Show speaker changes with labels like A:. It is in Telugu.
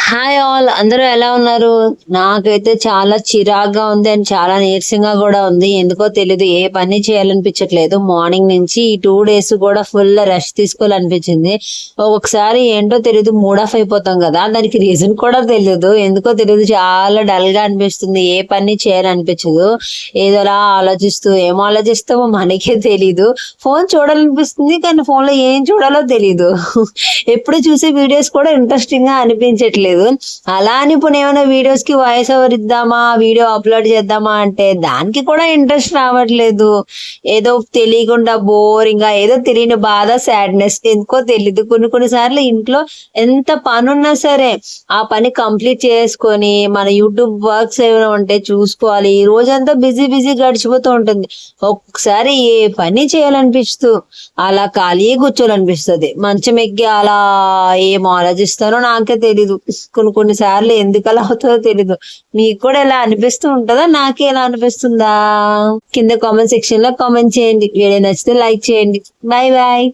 A: హాయ్ ఆల్, అందరూ ఎలా ఉన్నారు? నాకైతే చాలా చిరాగ్గా ఉంది అండ్ చాలా నీరసంగా కూడా ఉంది. ఎందుకో తెలీదు, ఏ పని చేయాలనిపించట్లేదు. మార్నింగ్ నుంచి ఈ 2 days కూడా ఫుల్ రెస్ట్ తీసుకోవాలనిపించింది. ఒక్కొక్కసారి ఏంటో తెలీదు, మూడ్ ఆఫ్ అయిపోతాం కదా, దానికి రీజన్ కూడా తెలియదు. ఎందుకో తెలియదు, చాలా డల్ గా అనిపిస్తుంది. ఏ పని చేయాలనిపించదు. ఏదోలా ఆలోచిస్తూ ఏం ఆలోచిస్తామో మనకే తెలీదు. ఫోన్ చూడాలనిపిస్తుంది, కానీ ఫోన్ లో ఏం చూడాలో తెలీదు. ఎప్పుడు చూసే వీడియోస్ కూడా ఇంట్రెస్టింగ్ గా అనిపించట్లేదు. అలా అని ఇప్పుడు ఏమైనా వీడియోస్ కి వాయిస్ ఓవర్ ఇద్దామా, వీడియో అప్లోడ్ చేద్దామా అంటే దానికి కూడా ఇంట్రెస్ట్ రావట్లేదు. ఏదో తెలియకుండా బోరింగ్ గా, ఏదో తెలియని బాధ, సాడ్నెస్, ఎందుకో తెలీదు. కొన్ని సార్లు ఇంట్లో ఎంత పని ఉన్నా సరే ఆ పని కంప్లీట్ చేసుకొని మన యూట్యూబ్ వర్క్స్ ఏమైనా ఉంటే చూసుకోవాలి. ఈ రోజంతా బిజీ గడిచిపోతూ ఉంటుంది. ఒక్కొక్కసారి ఏ పని చేయాలనిపిస్తూ అలా ఖాళీ కూర్చోాలనిపిస్తుంది. మంచం ఎక్కి అలా ఏం ఆలోచిస్తానో నాకే తెలీదు. కొన్ని సార్లు ఎందుకు అలా అవుతుందో తెలీదు. మీకు కూడా ఎలా అనిపిస్తూ ఉంటుందా, నాకే ఎలా అనిపిస్తుందా? కింద కామెంట్ సెక్షన్ లో కామెంట్ చేయండి. వీడియో నచ్చితే లైక్ చేయండి. Bye bye.